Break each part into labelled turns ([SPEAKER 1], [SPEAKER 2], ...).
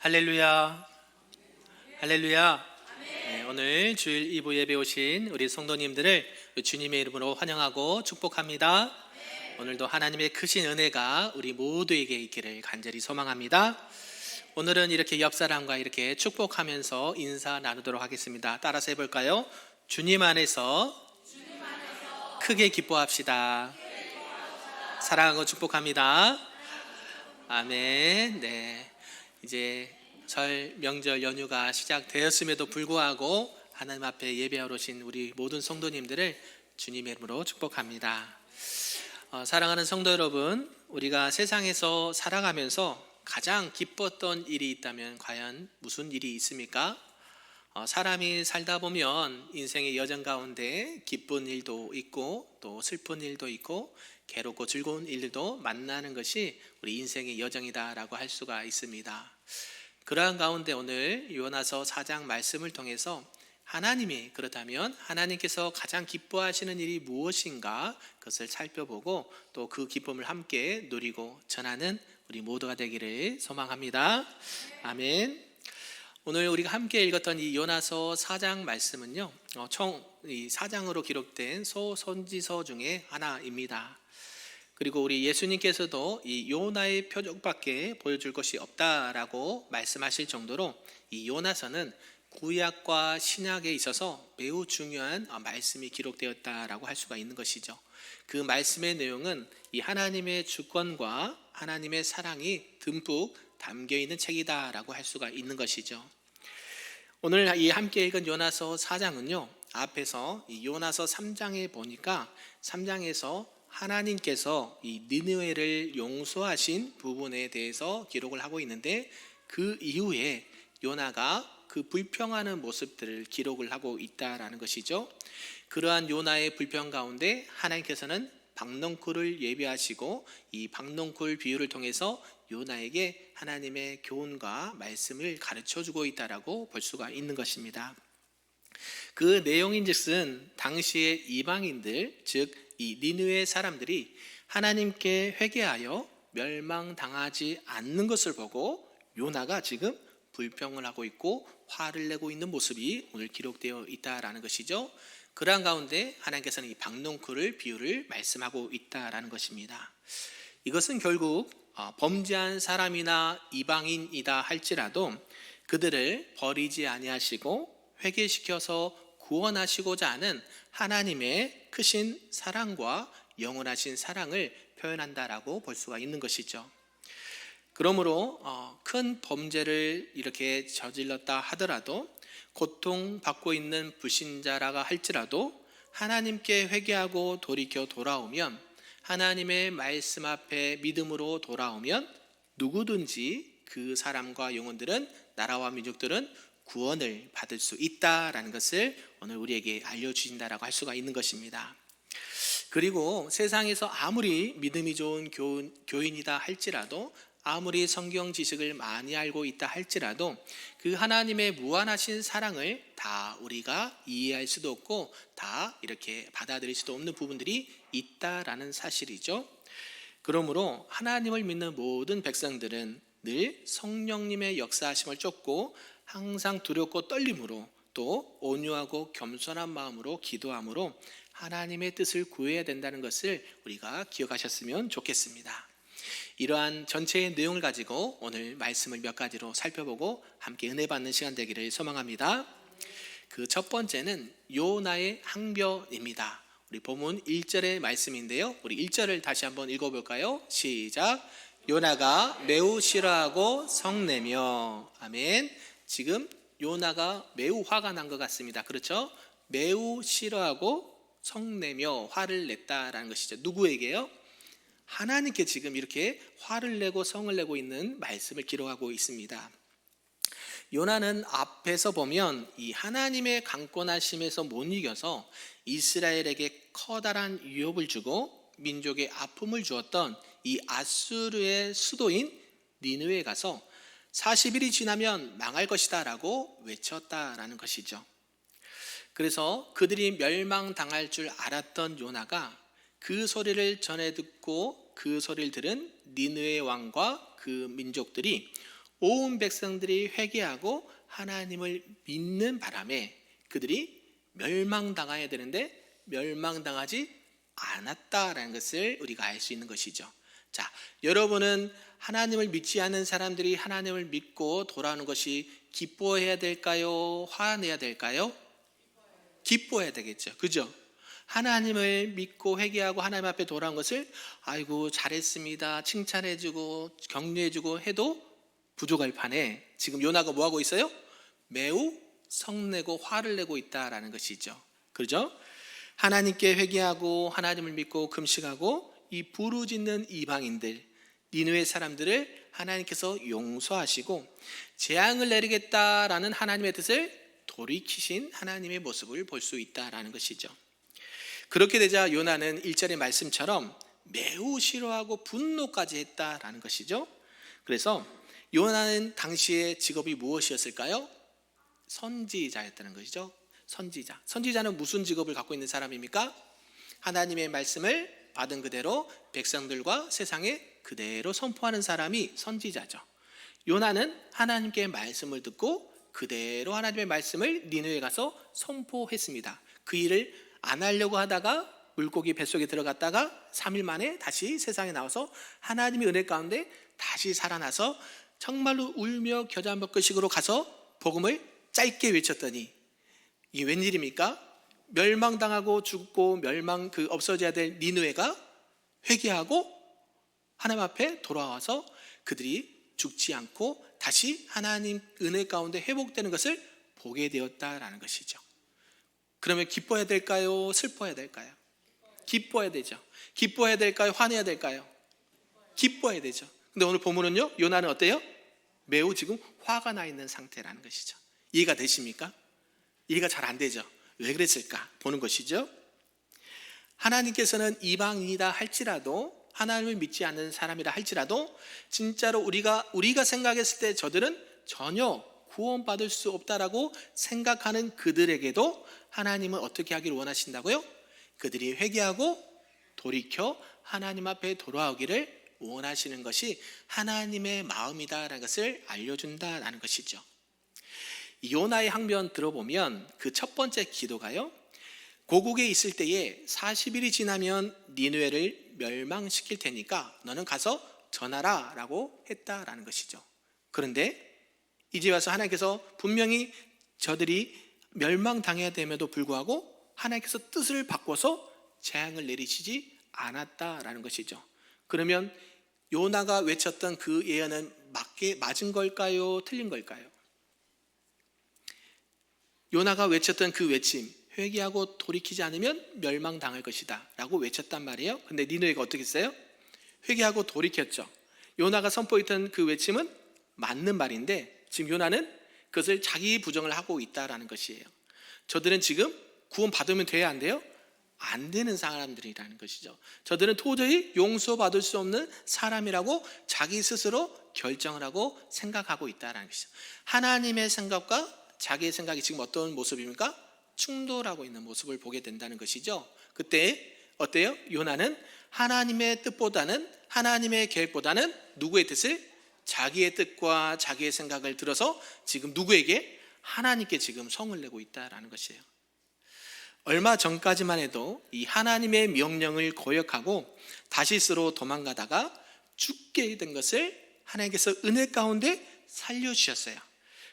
[SPEAKER 1] 할렐루야, 할렐루야. 네, 오늘 주일 2부 예배 오신 우리 성도님들을 주님의 이름으로 환영하고 축복합니다. 오늘도 하나님의 크신 은혜가 우리 모두에게 있기를 간절히 소망합니다. 오늘은 이렇게 옆 사람과 이렇게 축복하면서 인사 나누도록 하겠습니다. 따라서 해볼까요? 주님 안에서 크게 기뻐합시다. 사랑하고 축복합니다. 아멘. 네. 이제 설 명절 연휴가 시작되었음에도 불구하고 하나님 앞에 예배하러 오신 우리 모든 성도님들을 주님의 이름으로 축복합니다. 사랑하는 성도 여러분, 우리가 세상에서 살아가면서 가장 기뻤던 일이 있다면 과연 무슨 일이 있습니까? 사람이 살다 보면 인생의 여정 가운데 기쁜 일도 있고 또 슬픈 일도 있고 괴롭고 즐거운 일들도 만나는 것이 우리 인생의 여정이다라고 할 수가 있습니다. 그러한 가운데 오늘 요나서 4장 말씀을 통해서 하나님이 그렇다면 하나님께서 가장 기뻐하시는 일이 무엇인가 그것을 살펴보고 또 그 기쁨을 함께 누리고 전하는 우리 모두가 되기를 소망합니다. 아멘. 오늘 우리가 함께 읽었던 이 요나서 4장 말씀은요, 총 이 4장으로 기록된 소선지서 중에 하나입니다. 그리고 우리 예수님께서도 이 요나의 표적밖에 보여줄 것이 없다라고 말씀하실 정도로 이 요나서는 구약과 신약에 있어서 매우 중요한 말씀이 기록되었다라고 할 수가 있는 것이죠. 그 말씀의 내용은 이 하나님의 주권과 하나님의 사랑이 듬뿍 담겨 있는 책이다라고 할 수가 있는 것이죠. 오늘 이 함께 읽은 요나서 4장은요, 앞에서 이 요나서 3장에 보니까 3장에서 하나님께서 이 니느웨를 용서하신 부분에 대해서 기록을 하고 있는데 그 이후에 요나가 그 불평하는 모습들을 기록을 하고 있다라는 것이죠. 그러한 요나의 불평 가운데 하나님께서는 박넝쿨을 예비하시고 이 박넝쿨 비유를 통해서 요나에게 하나님의 교훈과 말씀을 가르쳐주고 있다라고 볼 수가 있는 것입니다. 그 내용인즉슨 당시의 이방인들, 즉 이 니느웨 사람들이 하나님께 회개하여 멸망당하지 않는 것을 보고 요나가 지금 불평을 하고 있고 화를 내고 있는 모습이 오늘 기록되어 있다라는 것이죠. 그러한 가운데 하나님께서는 이 박넝쿨을 비유를 말씀하고 있다라는 것입니다. 이것은 결국 범죄한 사람이나 이방인이다 할지라도 그들을 버리지 아니하시고 회개시켜서 구원하시고자 하는 하나님의 크신 사랑과 영원하신 사랑을 표현한다라고 볼 수가 있는 것이죠. 그러므로 큰 범죄를 이렇게 저질렀다 하더라도 고통받고 있는 불신자라가 할지라도 하나님께 회개하고 돌이켜 돌아오면 하나님의 말씀 앞에 믿음으로 돌아오면 누구든지 그 사람과 영혼들은 나라와 민족들은 구원을 받을 수 있다라는 것을 오늘 우리에게 알려주신다라고 할 수가 있는 것입니다. 그리고 세상에서 아무리 믿음이 좋은 교인이다 할지라도 아무리 성경 지식을 많이 알고 있다 할지라도 그 하나님의 무한하신 사랑을 다 우리가 이해할 수도 없고 다 이렇게 받아들일 수도 없는 부분들이 있다라는 사실이죠. 그러므로 하나님을 믿는 모든 백성들은 늘 성령님의 역사하심을 쫓고 항상 두렵고 떨림으로 또 온유하고 겸손한 마음으로 기도함으로 하나님의 뜻을 구해야 된다는 것을 우리가 기억하셨으면 좋겠습니다. 이러한 전체의 내용을 가지고 오늘 말씀을 몇 가지로 살펴보고 함께 은혜 받는 시간 되기를 소망합니다. 그 첫 번째는 요나의 항변입니다. 우리 본문 1절의 말씀인데요, 우리 1절을 다시 한번 읽어볼까요? 시작. 요나가 매우 싫어하고 성내며. 아멘. 지금 요나가 매우 화가 난 것 같습니다. 그렇죠? 매우 싫어하고 성내며 화를 냈다라는 것이죠. 누구에게요? 하나님께 지금 이렇게 화를 내고 성을 내고 있는 말씀을 기록하고 있습니다. 요나는 앞에서 보면 이 하나님의 강권하심에서 못 이겨서 이스라엘에게 커다란 위협을 주고 민족의 아픔을 주었던 이 아수르의 수도인 니느웨에 가서 40일이 지나면 망할 것이다 라고 외쳤다라는 것이죠. 그래서 그들이 멸망당할 줄 알았던 요나가 그 소리를 전해 듣고 그 소리를 들은 니느웨 왕과 그 민족들이 온 백성들이 회개하고 하나님을 믿는 바람에 그들이 멸망당해야 되는데 멸망당하지 않았다라는 것을 우리가 알 수 있는 것이죠. 자, 여러분은 하나님을 믿지 않는 사람들이 하나님을 믿고 돌아오는 것이 기뻐해야 될까요? 화내야 될까요? 기뻐해야 되겠죠. 그죠? 하나님을 믿고 회개하고 하나님 앞에 돌아온 것을 아이고 잘했습니다, 칭찬해주고 격려해주고 해도 부족할 판에 지금 요나가 뭐하고 있어요? 매우 성내고 화를 내고 있다라는 것이죠. 그렇죠? 하나님께 회개하고 하나님을 믿고 금식하고 이 부르짖는 이방인들, 니느웨 사람들을 하나님께서 용서하시고 재앙을 내리겠다라는 하나님의 뜻을 돌이키신 하나님의 모습을 볼 수 있다라는 것이죠. 그렇게 되자 요나는 1절의 말씀처럼 매우 싫어하고 분노까지 했다라는 것이죠. 그래서 요나는 당시의 직업이 무엇이었을까요? 선지자였다는 것이죠. 선지자. 선지자는 무슨 직업을 갖고 있는 사람입니까? 하나님의 말씀을 받은 그대로 백성들과 세상에 그대로 선포하는 사람이 선지자죠. 요나는 하나님께 말씀을 듣고 그대로 하나님의 말씀을 니느웨에 가서 선포했습니다. 그 일을 안 하려고 하다가 물고기 뱃속에 들어갔다가 3일 만에 다시 세상에 나와서 하나님의 은혜 가운데 다시 살아나서 정말로 울며 겨자 먹기식으로 가서 복음을 짧게 외쳤더니 이게 웬일입니까? 멸망당하고 죽고 없어져야 될 니느웨가 회개하고 하나님 앞에 돌아와서 그들이 죽지 않고 다시 하나님 은혜 가운데 회복되는 것을 보게 되었다라는 것이죠. 그러면 기뻐해야 될까요? 슬퍼해야 될까요? 기뻐해야 되죠. 기뻐해야 될까요? 화내야 될까요? 기뻐해야 되죠. 근데 오늘 본문은요, 요나는 어때요? 매우 지금 화가 나 있는 상태라는 것이죠. 이해가 되십니까? 이해가 잘 안 되죠. 왜 그랬을까 보는 것이죠. 하나님께서는 이방인이다 할지라도, 하나님을 믿지 않는 사람이라 할지라도 진짜로 우리가 생각했을 때 저들은 전혀 구원받을 수 없다라고 생각하는 그들에게도 하나님은 어떻게 하기를 원하신다고요? 그들이 회개하고 돌이켜 하나님 앞에 돌아오기를 원하시는 것이 하나님의 마음이다라는 것을 알려준다라는 것이죠. 요나의 항변 들어보면 그 첫 번째 기도가요, 고국에 있을 때에 40일이 지나면 니느웨를 멸망시킬 테니까 너는 가서 전하라 라고 했다라는 것이죠. 그런데 이제 와서 하나님께서 분명히 저들이 멸망당해야 됨에도 불구하고 하나님께서 뜻을 바꿔서 재앙을 내리시지 않았다라는 것이죠. 그러면 요나가 외쳤던 그 예언은 맞은 걸까요? 틀린 걸까요? 요나가 외쳤던 그 외침, 회개하고 돌이키지 않으면 멸망당할 것이다 라고 외쳤단 말이에요. 근데 니느웨가 어떻게 했어요? 회개하고 돌이켰죠. 요나가 선포했던 그 외침은 맞는 말인데 지금 요나는 그것을 자기 부정을 하고 있다라는 것이에요. 저들은 지금 구원 받으면 돼야 안 돼요? 안 되는 사람들이라는 것이죠. 저들은 도저히 용서받을 수 없는 사람이라고 자기 스스로 결정을 하고 생각하고 있다는 것이죠. 하나님의 생각과 자기의 생각이 지금 어떤 모습입니까? 충돌하고 있는 모습을 보게 된다는 것이죠. 그때 어때요? 요나는 하나님의 뜻보다는, 하나님의 계획보다는 누구의 뜻을? 자기의 뜻과 자기의 생각을 들어서 지금 누구에게? 하나님께 지금 성을 내고 있다는 것이에요. 얼마 전까지만 해도 이 하나님의 명령을 거역하고 다시스로 도망가다가 죽게 된 것을 하나님께서 은혜 가운데 살려주셨어요.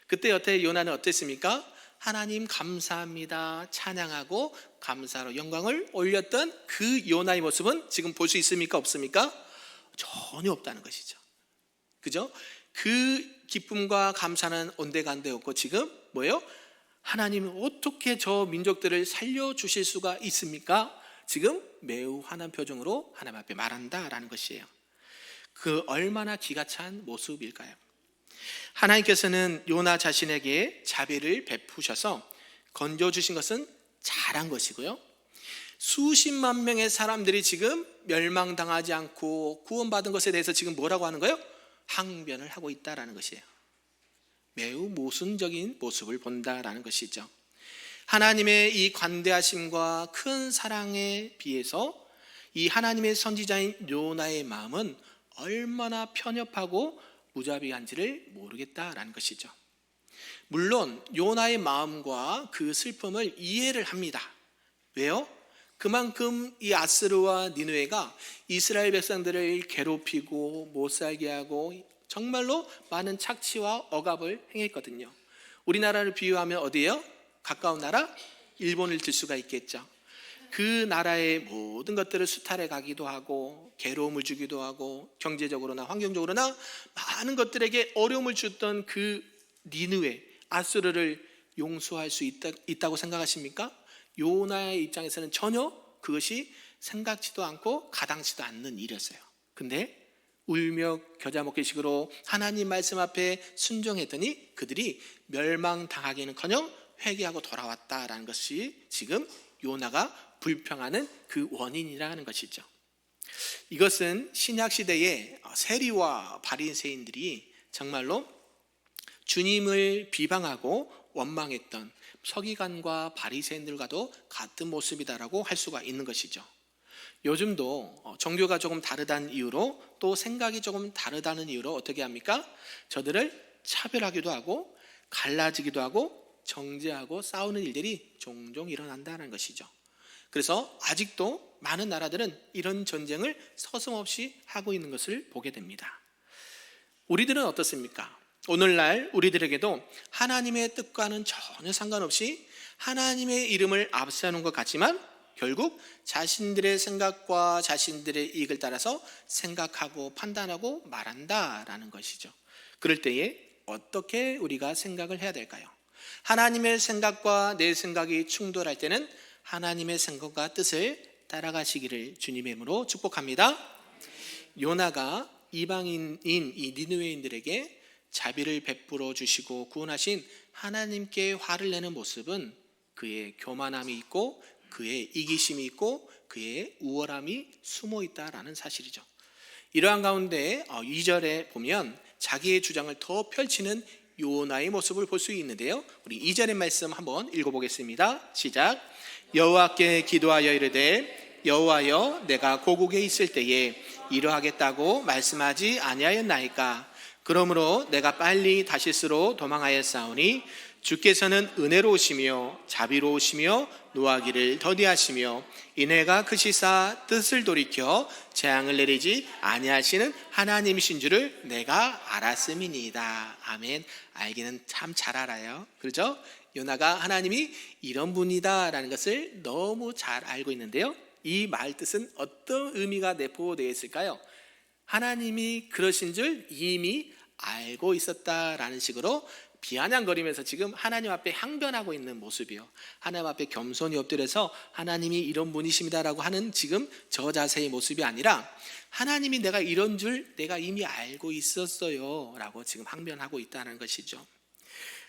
[SPEAKER 1] 그때 여태 요나는 어땠습니까? 하나님 감사합니다 찬양하고 감사로 영광을 올렸던 그 요나의 모습은 지금 볼 수 있습니까? 없습니까? 전혀 없다는 것이죠. 그죠? 그 기쁨과 감사는 온데간데 없고 지금 뭐예요? 하나님은 어떻게 저 민족들을 살려주실 수가 있습니까? 지금 매우 화난 표정으로 하나님 앞에 말한다라는 것이에요. 그 얼마나 기가 찬 모습일까요? 하나님께서는 요나 자신에게 자비를 베푸셔서 건져주신 것은 잘한 것이고요, 수십만 명의 사람들이 지금 멸망당하지 않고 구원받은 것에 대해서 지금 뭐라고 하는 거예요? 항변을 하고 있다라는 것이에요. 매우 모순적인 모습을 본다라는 것이죠. 하나님의 이 관대하심과 큰 사랑에 비해서 이 하나님의 선지자인 요나의 마음은 얼마나 편협하고 무자비한지를 모르겠다라는 것이죠. 물론 요나의 마음과 그 슬픔을 이해를 합니다. 왜요? 그만큼 이 아스르와 니느웨가 이스라엘 백성들을 괴롭히고 못 살게 하고 정말로 많은 착취와 억압을 행했거든요. 우리나라를 비유하면 어디예요? 가까운 나라? 일본을 들 수가 있겠죠. 그 나라의 모든 것들을 수탈해 가기도 하고 괴로움을 주기도 하고 경제적으로나 환경적으로나 많은 것들에게 어려움을 줬던 그 니느웨, 아수르를 용서할 수 있다고 생각하십니까? 요나의 입장에서는 전혀 그것이 생각지도 않고 가당치도 않는 일이었어요. 근데 울며 겨자 먹기식으로 하나님 말씀 앞에 순종했더니 그들이 멸망당하기는커녕 회개하고 돌아왔다라는 것이 지금 요나가 불평하는 그 원인이라는 것이죠. 이것은 신약시대의 세리와 바리새인들이 정말로 주님을 비방하고 원망했던 서기관과 바리새인들과도 같은 모습이다라고 할 수가 있는 것이죠. 요즘도 종교가 조금 다르다는 이유로 또 생각이 조금 다르다는 이유로 어떻게 합니까? 저들을 차별하기도 하고 갈라지기도 하고 정죄하고 싸우는 일들이 종종 일어난다는 것이죠. 그래서 아직도 많은 나라들은 이런 전쟁을 서슴없이 하고 있는 것을 보게 됩니다. 우리들은 어떻습니까? 오늘날 우리들에게도 하나님의 뜻과는 전혀 상관없이 하나님의 이름을 앞세우는 것 같지만 결국 자신들의 생각과 자신들의 이익을 따라서 생각하고 판단하고 말한다라는 것이죠. 그럴 때에 어떻게 우리가 생각을 해야 될까요? 하나님의 생각과 내 생각이 충돌할 때는 하나님의 생각과 뜻을 따라가시기를 주님의 이름으로 축복합니다. 요나가 이방인인 이 니느웨인들에게 자비를 베풀어 주시고 구원하신 하나님께 화를 내는 모습은 그의 교만함이 있고 그의 이기심이 있고 그의 우월함이 숨어 있다라는 사실이죠. 이러한 가운데 2절에 보면 자기의 주장을 더 펼치는 요나의 모습을 볼 수 있는데요. 우리 2절의 말씀 한번 읽어보겠습니다. 시작. 여호와께 기도하여 이르되 여호와여 내가 고국에 있을 때에 이러하겠다고 말씀하지 아니하였나이까. 그러므로 내가 빨리 다시스로 도망하였사오니 주께서는 은혜로우시며 자비로우시며 노하기를 더디하시며 인애가 크시사 뜻을 돌이켜 재앙을 내리지 아니하시는 하나님이신 줄을 내가 알았음이니이다. 아멘. 알기는 참 잘 알아요. 그렇죠? 요나가 하나님이 이런 분이다라는 것을 너무 잘 알고 있는데요. 이 말 뜻은 어떤 의미가 내포되어 있을까요? 하나님이 그러신 줄 이미 알고 있었다라는 식으로 비아냥거리면서 지금 하나님 앞에 항변하고 있는 모습이요. 하나님 앞에 겸손히 엎드려서 하나님이 이런 분이십니다라고 하는 지금 저 자세의 모습이 아니라 하나님이 내가 이런 줄 내가 이미 알고 있었어요 라고 지금 항변하고 있다는 것이죠.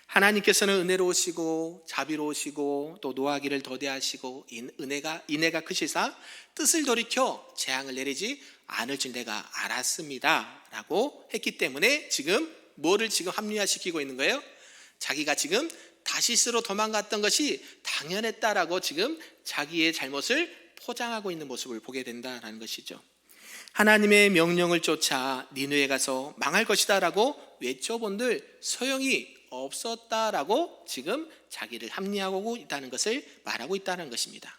[SPEAKER 1] 하나님께서는 은혜로우시고 자비로우시고 또 노하기를 더디하시고 인애가 크시사 뜻을 돌이켜 재앙을 내리지 않을 줄 내가 알았습니다 라고 했기 때문에 지금 뭐를 지금 합리화시키고 있는 거예요? 자기가 지금 다시스로 도망갔던 것이 당연했다라고 지금 자기의 잘못을 포장하고 있는 모습을 보게 된다라는 것이죠. 하나님의 명령을 쫓아 니느웨에 가서 망할 것이다라고 외쳐본들 소용이 없었다라고 지금 자기를 합리화하고 있다는 것을 말하고 있다는 것입니다.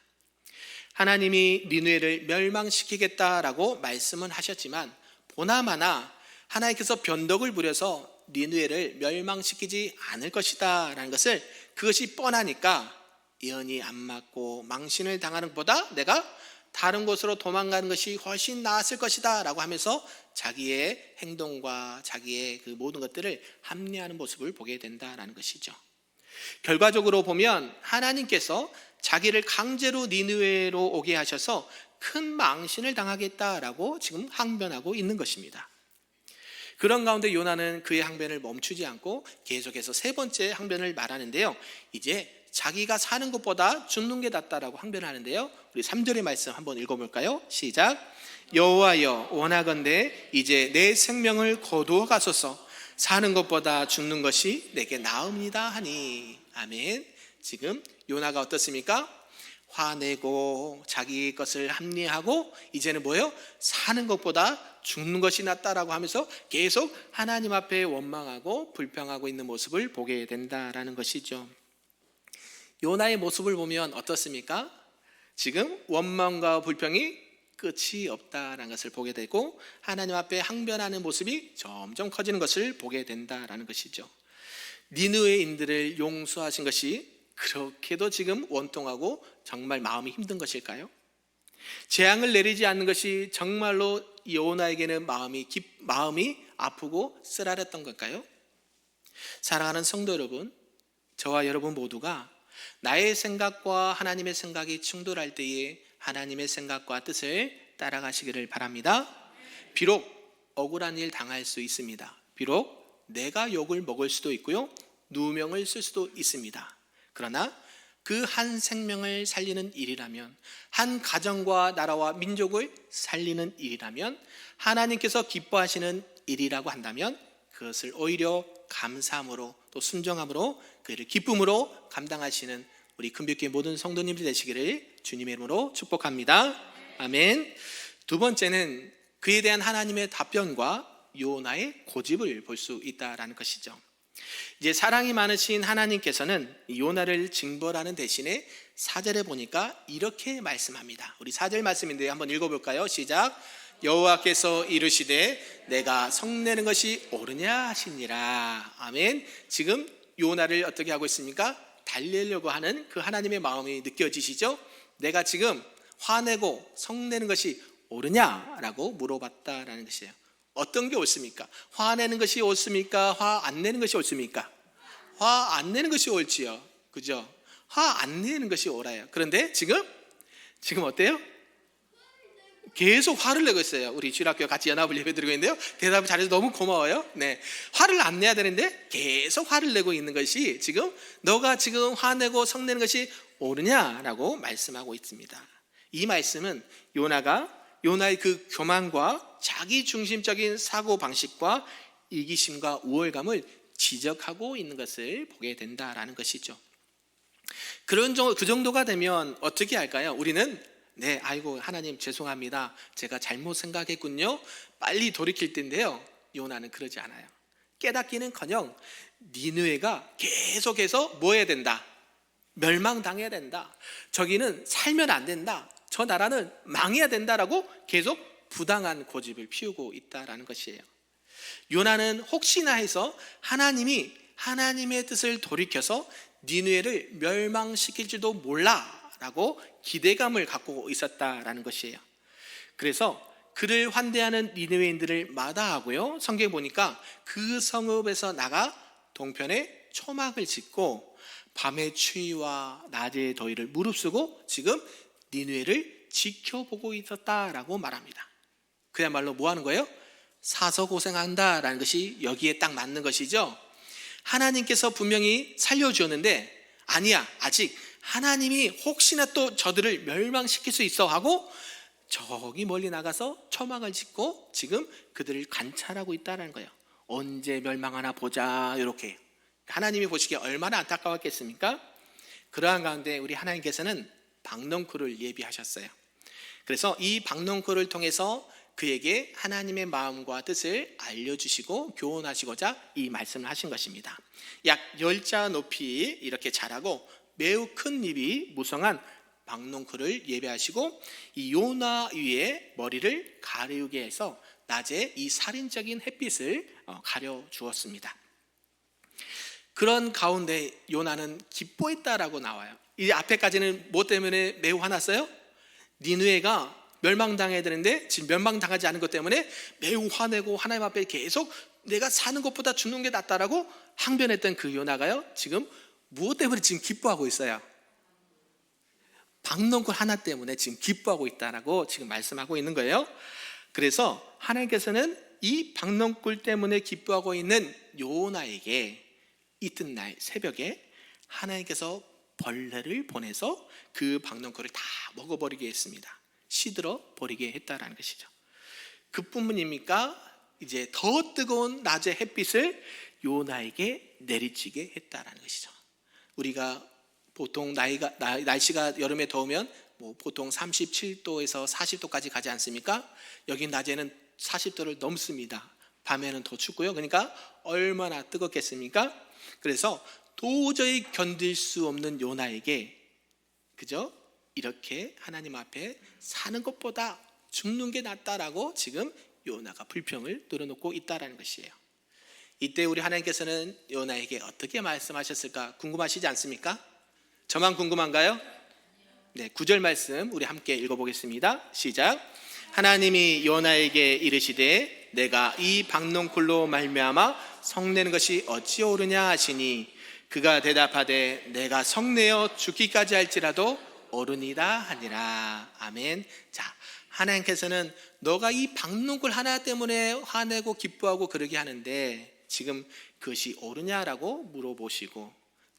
[SPEAKER 1] 하나님이 니느웨를 멸망시키겠다라고 말씀은 하셨지만 보나마나 하나님께서 변덕을 부려서 니느웨를 멸망시키지 않을 것이다 라는 것을 그것이 뻔하니까 예언이 안 맞고 망신을 당하는 것보다 내가 다른 곳으로 도망가는 것이 훨씬 나았을 것이다 라고 하면서 자기의 행동과 자기의 그 모든 것들을 합리화하는 모습을 보게 된다는 것이죠. 결과적으로 보면 하나님께서 자기를 강제로 니느웨로 오게 하셔서 큰 망신을 당하겠다라고 지금 항변하고 있는 것입니다. 그런 가운데 요나는 그의 항변을 멈추지 않고 계속해서 세 번째 항변을 말하는데요. 이제 자기가 사는 것보다 죽는 게 낫다라고 항변을 하는데요. 우리 3절의 말씀 한번 읽어볼까요? 시작. 여호와여 원하건대 이제 내 생명을 거두어 가소서. 사는 것보다 죽는 것이 내게 나옵니다 하니. 아멘. 지금 요나가 어떻습니까? 화내고 자기 것을 합리화하고 이제는 뭐예요? 사는 것보다 죽는 것이 낫다라고 하면서 계속 하나님 앞에 원망하고 불평하고 있는 모습을 보게 된다라는 것이죠. 요나의 모습을 보면 어떻습니까? 지금 원망과 불평이 끝이 없다라는 것을 보게 되고 하나님 앞에 항변하는 모습이 점점 커지는 것을 보게 된다라는 것이죠. 니느웨인들을 용서하신 것이 그렇게도 지금 원통하고 정말 마음이 힘든 것일까요? 재앙을 내리지 않는 것이 정말로 요나에게는 마음이 아프고 쓰라렸던 걸까요? 사랑하는 성도 여러분, 저와 여러분 모두가 나의 생각과 하나님의 생각이 충돌할 때에 하나님의 생각과 뜻을 따라가시기를 바랍니다. 비록 억울한 일 당할 수 있습니다. 비록 내가 욕을 먹을 수도 있고요, 누명을 쓸 수도 있습니다. 그러나 그 한 생명을 살리는 일이라면, 한 가정과 나라와 민족을 살리는 일이라면, 하나님께서 기뻐하시는 일이라고 한다면 그것을 오히려 감사함으로 또 순종함으로 그를 기쁨으로 감당하시는 우리 금빛교회 모든 성도님들 되시기를 주님의 이름으로 축복합니다. 아멘. 두 번째는 그에 대한 하나님의 답변과 요나의 고집을 볼 수 있다라는 것이죠. 이제 사랑이 많으신 하나님께서는 요나를 징벌하는 대신에 4절에 보니까 이렇게 말씀합니다. 우리 4절 말씀인데 한번 읽어볼까요? 시작. 여호와께서 이르시되 내가 성내는 것이 옳으냐 하시니라. 아멘. 지금 요나를 어떻게 하고 있습니까? 달래려고 하는 그 하나님의 마음이 느껴지시죠? 내가 지금 화내고 성내는 것이 옳으냐라고 물어봤다라는 것이에요. 어떤 게 옳습니까? 화내는 것이 옳습니까? 화 안 내는 것이 옳습니까? 화 안 내는 것이 옳지요. 그죠? 화 안 내는 것이 옳아요. 그런데 지금 어때요? 계속 화를 내고 있어요. 우리 주일학교 같이 연합을 예배드리고 있는데요, 대답을 잘해서 너무 고마워요. 네, 화를 안 내야 되는데 계속 화를 내고 있는 것이 지금 너가 지금 화내고 성내는 것이 옳으냐라고 말씀하고 있습니다. 이 말씀은 요나의 그 교만과 자기 중심적인 사고 방식과 이기심과 우월감을 지적하고 있는 것을 보게 된다라는 것이죠. 그 정도가 되면 어떻게 할까요? 우리는 네, 아이고 하나님 죄송합니다, 제가 잘못 생각했군요, 빨리 돌이킬 텐데요, 요나는 그러지 않아요. 깨닫기는커녕 니느웨가 계속해서 뭐 해야 된다? 멸망당해야 된다. 저기는 살면 안 된다. 저 나라는 망해야 된다라고 계속 부당한 고집을 피우고 있다라는 것이에요. 요나는 혹시나 해서 하나님이 하나님의 뜻을 돌이켜서 니느웨를 멸망시킬지도 몰라라고 기대감을 갖고 있었다라는 것이에요. 그래서 그를 환대하는 니느웨인들을 마다하고요, 성경에 보니까 그 성읍에서 나가 동편에 초막을 짓고 밤의 추위와 낮의 더위를 무릅쓰고 지금 니느웨를 지켜보고 있었다라고 말합니다. 그야말로 뭐 하는 거예요? 사서 고생한다라는 것이 여기에 딱 맞는 것이죠. 하나님께서 분명히 살려주었는데 아니야, 아직 하나님이 혹시나 또 저들을 멸망시킬 수 있어 하고 저기 멀리 나가서 초막을 짓고 지금 그들을 관찰하고 있다는 거예요. 언제 멸망하나 보자, 이렇게. 하나님이 보시기에 얼마나 안타까웠겠습니까? 그러한 가운데 우리 하나님께서는 박넝쿨을 예비하셨어요. 그래서 이 박넝쿨을 통해서 그에게 하나님의 마음과 뜻을 알려주시고 교훈하시고자 이 말씀을 하신 것입니다. 약 10자 높이 이렇게 자라고 매우 큰 입이 무성한 박넝쿨을 예배하시고 이 요나 위에 머리를 가리우게 해서 낮에 이 살인적인 햇빛을 가려 주었습니다. 그런 가운데 요나는 기뻐했다라고 나와요. 이 앞에까지는 뭐 때문에 매우 화났어요? 니느웨가 멸망당해야 되는데 지금 멸망당하지 않은 것 때문에 매우 화내고 하나님 앞에 계속 내가 사는 것보다 죽는 게 낫다라고 항변했던 그 요나가요, 지금 무엇 때문에 지금 기뻐하고 있어요? 박넝쿨 하나 때문에 지금 기뻐하고 있다라고 지금 말씀하고 있는 거예요. 그래서 하나님께서는 이 박넝쿨 때문에 기뻐하고 있는 요나에게 이튿날 새벽에 하나님께서 벌레를 보내서 그 박넝쿨을 다 먹어버리게 했습니다. 시들어 버리게 했다라는 것이죠. 그뿐입니까? 이제 더 뜨거운 낮의 햇빛을 요나에게 내리치게 했다라는 것이죠. 우리가 보통 날씨가 여름에 더우면 뭐 보통 37도에서 40도까지 가지 않습니까? 여기 낮에는 40도를 넘습니다. 밤에는 더 춥고요. 그러니까 얼마나 뜨겁겠습니까? 그래서 도저히 견딜 수 없는 요나에게 그죠? 이렇게 하나님 앞에 사는 것보다 죽는 게 낫다라고 지금 요나가 불평을 늘어놓고 있다라는 것이에요. 이때 우리 하나님께서는 요나에게 어떻게 말씀하셨을까 궁금하시지 않습니까? 저만 궁금한가요? 네, 9절 말씀 우리 함께 읽어보겠습니다. 시작. 하나님이 요나에게 이르시되 내가 이 박농쿨로 말미암아 성내는 것이 어찌 옳으냐 하시니 그가 대답하되 내가 성내어 죽기까지 할지라도 옳으니라 하니라. 아멘. 자, 하나님께서는 너가 이 박농쿨 하나 때문에 화내고 기뻐하고 그러게 하는데 지금 그것이 옳으냐라고 물어보시고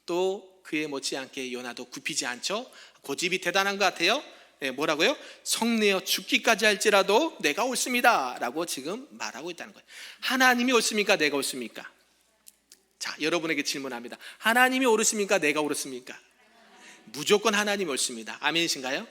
[SPEAKER 1] 또 그에 못지않게 요나도 굽히지 않죠. 고집이 대단한 것 같아요. 네, 뭐라고요? 성내어 죽기까지 할지라도 내가 옳습니다 라고 지금 말하고 있다는 거예요. 하나님이 옳습니까? 내가 옳습니까? 자, 여러분에게 질문합니다. 하나님이 옳으십니까? 내가 옳습니까? 무조건 하나님이 옳습니다. 아멘이신가요?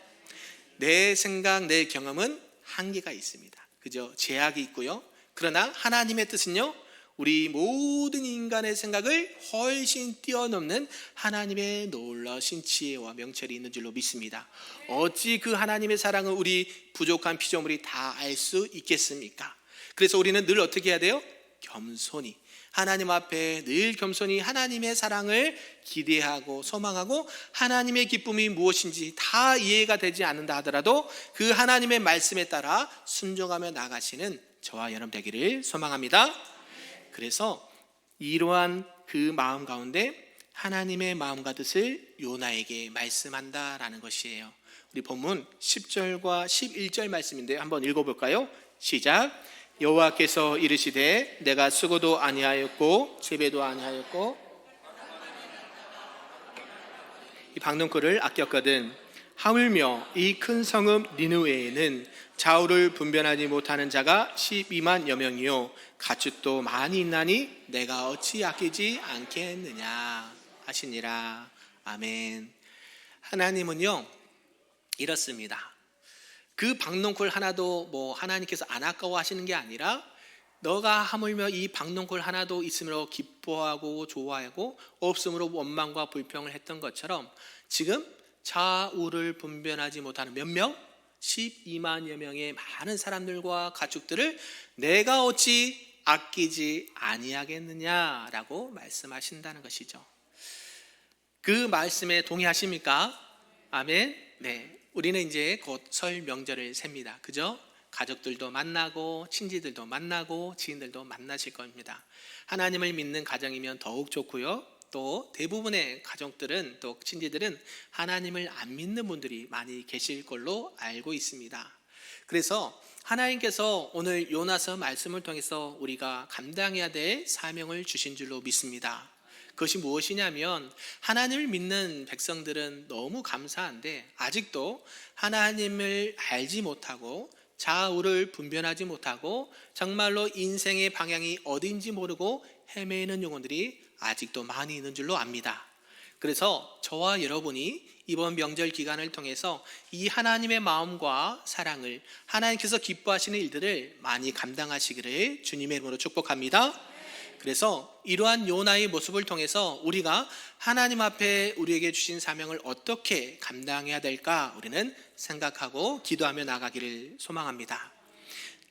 [SPEAKER 1] 내 생각, 내 경험은 한계가 있습니다. 그죠? 제약이 있고요. 그러나 하나님의 뜻은요, 우리 모든 인간의 생각을 훨씬 뛰어넘는 하나님의 놀라우신 지혜와 명철이 있는 줄로 믿습니다. 어찌 그 하나님의 사랑을 우리 부족한 피조물이 다 알 수 있겠습니까? 그래서 우리는 늘 어떻게 해야 돼요? 겸손히 하나님 앞에 늘 겸손히 하나님의 사랑을 기대하고 소망하고 하나님의 기쁨이 무엇인지 다 이해가 되지 않는다 하더라도 그 하나님의 말씀에 따라 순종하며 나가시는 저와 여러분 되기를 소망합니다. 그래서 이러한 그 마음 가운데 하나님의 마음과 뜻을 요나에게 말씀한다라는 것이에요. 우리 본문 10절과 11절 말씀인데요. 한번 읽어볼까요? 시작. 여호와께서 이르시되 내가 수고도 아니하였고 재배도 아니하였고 이 박농쿨을 아꼈거든 하물며 이 큰 성읍 니느웨에는 좌우를 분별하지 못하는 자가 12만여 명이요 가축도 많이 있나니 내가 어찌 아끼지 않겠느냐 하시니라. 아멘. 하나님은요 이렇습니다. 그 박농쿨 하나도 뭐 하나님께서 안 아까워하시는 게 아니라 너가 하물며 이 박농쿨 하나도 있음으로 기뻐하고 좋아하고 없음으로 원망과 불평을 했던 것처럼 지금 좌우를 분별하지 못하는 몇 명? 12만여 명의 많은 사람들과 가축들을 내가 어찌 아끼지 아니하겠느냐라고 말씀하신다는 것이죠. 그 말씀에 동의하십니까? 아멘. 네, 우리는 이제 곧 설 명절을 셉니다. 그죠? 가족들도 만나고 친지들도 만나고 지인들도 만나실 겁니다. 하나님을 믿는 가정이면 더욱 좋고요. 또 대부분의 가족들은 또 친지들은 하나님을 안 믿는 분들이 많이 계실 걸로 알고 있습니다. 그래서 하나님께서 오늘 요나서 말씀을 통해서 우리가 감당해야 될 사명을 주신 줄로 믿습니다. 그것이 무엇이냐면 하나님을 믿는 백성들은 너무 감사한데 아직도 하나님을 알지 못하고 좌우를 분별하지 못하고 정말로 인생의 방향이 어딘지 모르고 헤매는 영혼들이 아직도 많이 있는 줄로 압니다. 그래서 저와 여러분이 이번 명절 기간을 통해서 이 하나님의 마음과 사랑을 하나님께서 기뻐하시는 일들을 많이 감당하시기를 주님의 이름으로 축복합니다. 그래서 이러한 요나의 모습을 통해서 우리가 하나님 앞에 우리에게 주신 사명을 어떻게 감당해야 될까 우리는 생각하고 기도하며 나가기를 소망합니다.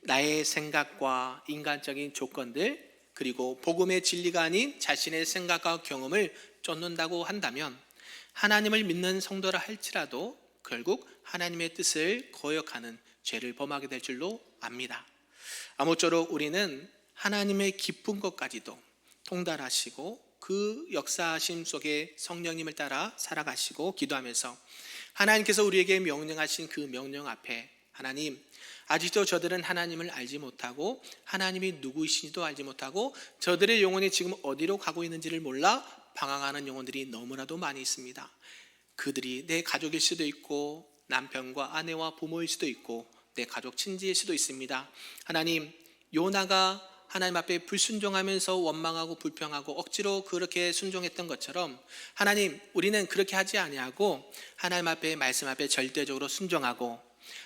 [SPEAKER 1] 나의 생각과 인간적인 조건들 그리고 복음의 진리가 아닌 자신의 생각과 경험을 쫓는다고 한다면 하나님을 믿는 성도라 할지라도 결국 하나님의 뜻을 거역하는 죄를 범하게 될 줄로 압니다. 아무쪼록 우리는 하나님의 기쁜 것까지도 통달하시고 그 역사하심 속에 성령님을 따라 살아가시고 기도하면서 하나님께서 우리에게 명령하신 그 명령 앞에 하나님 아직도 저들은 하나님을 알지 못하고 하나님이 누구이신지도 알지 못하고 저들의 영혼이 지금 어디로 가고 있는지를 몰라 방황하는 영혼들이 너무나도 많이 있습니다. 그들이 내 가족일 수도 있고 남편과 아내와 부모일 수도 있고 내 가족 친지일 수도 있습니다. 하나님 요나가 하나님 앞에 불순종하면서 원망하고 불평하고 억지로 그렇게 순종했던 것처럼 하나님 우리는 그렇게 하지 아니하고 하나님 앞에 말씀 앞에 절대적으로 순종하고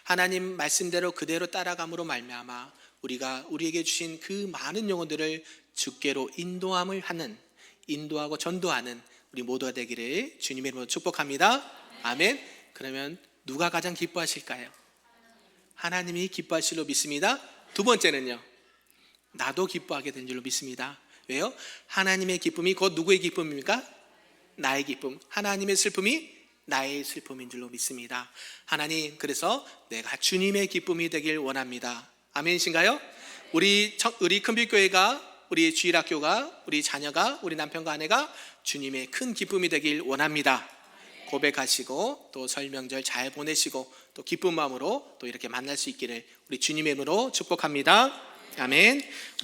[SPEAKER 1] 하나님 말씀대로 그대로 따라감으로 말미암아 우리가 우리에게 주신 그 많은 영혼들을 주께로 인도하고 전도하는 우리 모두가 되기를 주님의 이름으로 축복합니다. 아멘. 그러면 누가 가장 기뻐하실까요? 하나님이 기뻐하실 줄로 믿습니다. 두 번째는요, 나도 기뻐하게 된 줄로 믿습니다. 왜요? 하나님의 기쁨이 곧 누구의 기쁨입니까? 나의 기쁨. 하나님의 슬픔이 나의 슬픔인 줄로 믿습니다. 하나님, 그래서 내가 주님의 기쁨이 되길 원합니다. 아멘이신가요? 우리 큰빛교회가, 우리 주일학교가, 우리 자녀가, 우리 남편과 아내가 주님의 큰 기쁨이 되길 원합니다. 고백하시고 또 설명절 잘 보내시고 또 기쁜 마음으로 또 이렇게 만날 수 있기를 우리 주님의 이름으로 축복합니다. 아멘.